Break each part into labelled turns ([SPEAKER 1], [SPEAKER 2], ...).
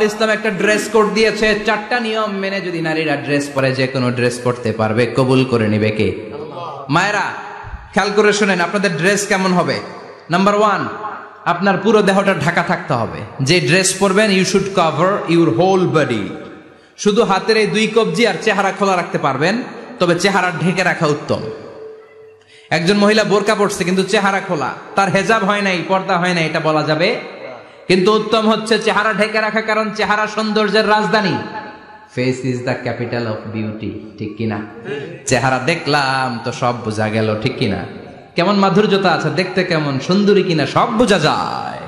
[SPEAKER 1] ইসলাম একটা dress code দিয়েছে, 4টা নিয়ম মেনে যদি নারীরা ড্রেস পরে যে কোনো ড্রেস পরতে পারবে, কবুল করে নিবে কে? মায়েরা খেয়াল করে শুনেন, আপনাদের ড্রেস কেমন হবে। নাম্বার 1, আপনার পুরো দেহটা ঢাকা থাকতে হবে। যে ড্রেস পরবেন, you should cover your whole body. শুধু হাতের এই 2 কবজি আর চেহারা খোলা রাখতে পারবেন, তবে চেহারা ঢেকে রাখা উত্তম। একজন মহিলা বোরকা পরছে কিন্তু চেহারা খোলা, তার হেজাব হয় নাই, পর্দা হয় নাই, এটা বলা যাবে। কিন্তু উত্তম হচ্ছে চেহারা ঢেকে রাখা, কারণ চেহারা সৌন্দর্যের রাজধানী। Face is the capital of beauty, ঠিক কিনা? চেহারা দেখলাম তো সব বোঝা গেল, ঠিক কিনা? কেমন মাধুর্যতা আছে, দেখতে কেমন সুন্দরী কিনা সব বোঝা যায়।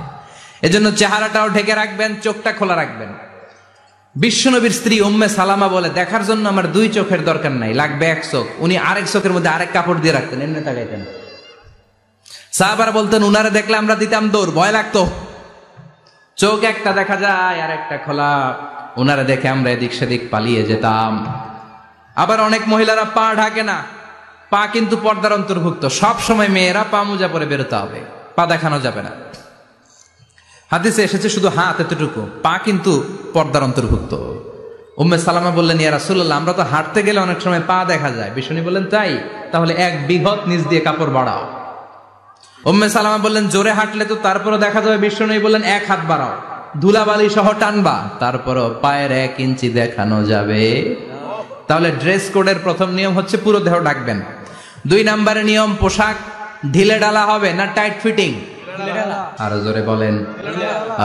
[SPEAKER 1] এজন্য চেহারাটাও ঢেকে রাখবেন, চোখটা খোলা রাখবেন। বিশ্বনবীর স্ত্রী উম্মে সালামা বলে, দেখার জন্য আমার 2 চোখের দরকার নাই, লাগবে 1 চোখ। উনি আরেক চোখের মধ্যে আরেক কাপড় দিয়ে রাখতেন, এমনি তাকাইতেন। সাহাবারা বলতেন, উনারে দেখলে আমরা দিতাম দৌড়, ভয় লাগতো। চোখ একটা দেখা যায় আর একটা খোলা, উনারে দেখে আমরা এদিক সেদিক পালিয়ে যেতাম। আবার অনেক মহিলারা পা ঢাকে না, পা কিন্তু পর্দার অন্তর্ভুক্ত। সব সময় মেয়েরা পা মোজা পরে বেরোতে হবে, পা দেখানো যাবে না। হাদিসে এসেছে শুধু হাত এতটুকু, পা কিন্তু পর্দার অন্তর্ভুক্ত। উম্মে সালামা বললেন, ইয়া রাসূলুল্লাহ, আমরা তো হাঁটতে গেলে অনেক সময় পা দেখা যায়। বিষ্ণু বললেন, তাই? তাহলে 1 বিঘত নিচ দিয়ে কাপড় বাড়াও। উম্মে সালামা বললেন, জোরে হাঁটলে তো তারপরও দেখা যাবে। বিষ্ণু বললেন, 1 হাত বাড়াও, ধুলাবালি সহ টানবা, তারপরও পায়ের 1 ইঞ্চি দেখানো যাবে। তাহলে ড্রেস কোডের প্রথম নিয়ম হচ্ছে পুরো দেহ ঢাকবেন। 2 নম্বরের নিয়ম, পোশাক ঢিলে ঢালা হবে না টাইট ফিটিং? আরো জোরে বলেন।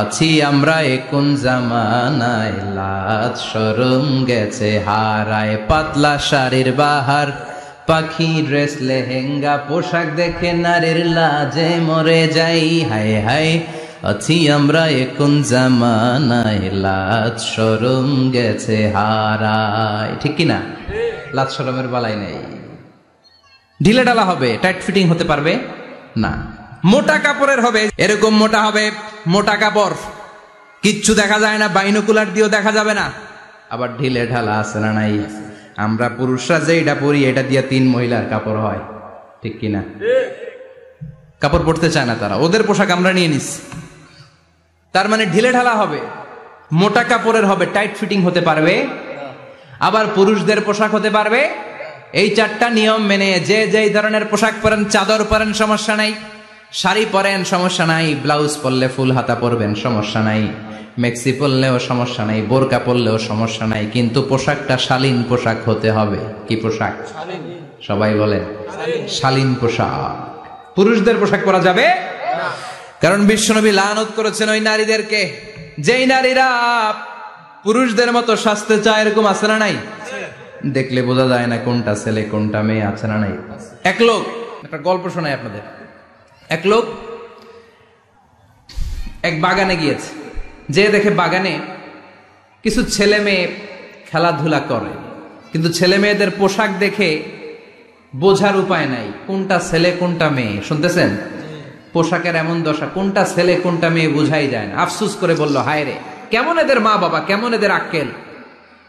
[SPEAKER 1] আছি আমরা কোন জামানায়, লাজ শরম গেছে হারায়, পাতলা শাড়ির বাহার, পাখি ড্রেস লেহেঙ্গা, পোশাক দেখে নারীর লাজে মরে যাই। হায় হায়, আছি আমরা কোন জামানায়, লাজ শরম গেছে হারায়, ঠিক কিনা? লাজ শরমের বালাই নেই। ঢিলে ঢালা হবে, টাইট ফিটিং হতে পারবে না। মোটা কাপড়ের হবে, এরকম মোটা হবে, মোটা কাপড়, কিচ্ছু দেখা যায় না, বাইনোকুলার দিয়েও দেখা যাবে না। আবার ঢিলে ঢালা আছে না নাই? আমরা পুরুষরা যে এটা পরি, এটা দিয়ে 3 মহিলার কাপড় হয়, ঠিক কিনা? কাপড় পরতে চায় না তারা, ওদের পোশাক আমরা নিয়ে নিস। তার মানে ঢিলে ঢালা হবে, মোটা কাপড়ের হবে, টাইট ফিটিং হতে পারবে। আবার পুরুষদের পোশাক হতে পারবে। এই 4টা নিয়ম মেনে যে যেই ধরনের পোশাক পরেন, চাদর পরেন সমস্যা নাই, শাড়ি পরেন সমস্যা নাই, ব্লাউজ পরলে ফুল হাতা পরবেন সমস্যা নাই, মেক্সি পরলেও সমস্যা নাই, বোরকা পরলেও সমস্যা নাই, কিন্তু পোশাকটা শালীন পোশাক হতে হবে। কি পোশাক? সবাই বলেন, শালীন পোশাক। পুরুষদের পোশাক পরা যাবে না, কারণ বিশ্বনবী লানত করেছেন ওই নারীদেরকে, যেই নারীরা পুরুষদের মতো সাজতে চায়। এরকম আছে না নাই? দেখলে বোঝা যায় না কোনটা ছেলে কোনটা মেয়ে, আছে না নাই? এক লোক, একটা গল্প শোনাই আপনাদের। এক লোক এক বাগানে গিয়েছে, যে দেখে বাগানে কিছু ছেলে মেয়ে খেলাধুলা করে, কিন্তু ছেলে মেয়েদের পোশাক দেখে বোঝার উপায় নাই কোনটা ছেলে কোনটা মেয়ে। শুনতেছেন? পোশাকের এমন দশা, কোনটা ছেলে কোনটা মেয়ে বোঝাই যায় না। আফসুস করে বলল, হায় রে, কেমন এদের মা বাবা, কেমন এদের আক্কেল,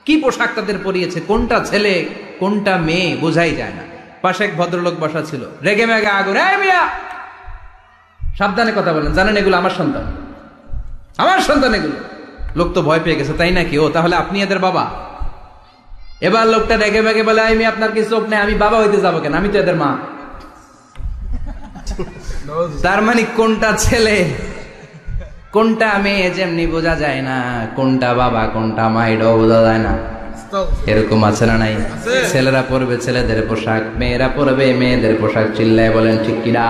[SPEAKER 1] কি পোশাক তাদের পরিয়েছে, কোনটা ছেলে কোনটা মেয়ে বোঝাই যায় না। পাশে এক ভদ্রলোক বসা ছিল, রেগে মেগে আগুন, এই মিয়া সাবধানে কথা বলেন, জানেন এগুলো আমার সন্তান, আমার সন্তান এগুলো। লোক তো ভয় পেয়ে গেছে, তাই নাকি? ও তাহলে আপনি এদের বাবা? এবার লোকটা রেগে মেগে বলে, আমি আপনার কি চোখ নেই, আমি বাবা হইতে যাবো কেন, আমি তো এদের মা। তার মানে কোনটা ছেলে কোনটা মেয়ে যেমনি বোঝা যায় না, কোনটা বাবা কোনটা মা এটাও বোঝা যায় না। এরকম আছে না নাই? ছেলেরা পরবে ছেলেদের পোশাক, মেয়েরা পরবে মেয়েদের পোশাক। চিল্লায় বলেন ঠিক কিনা?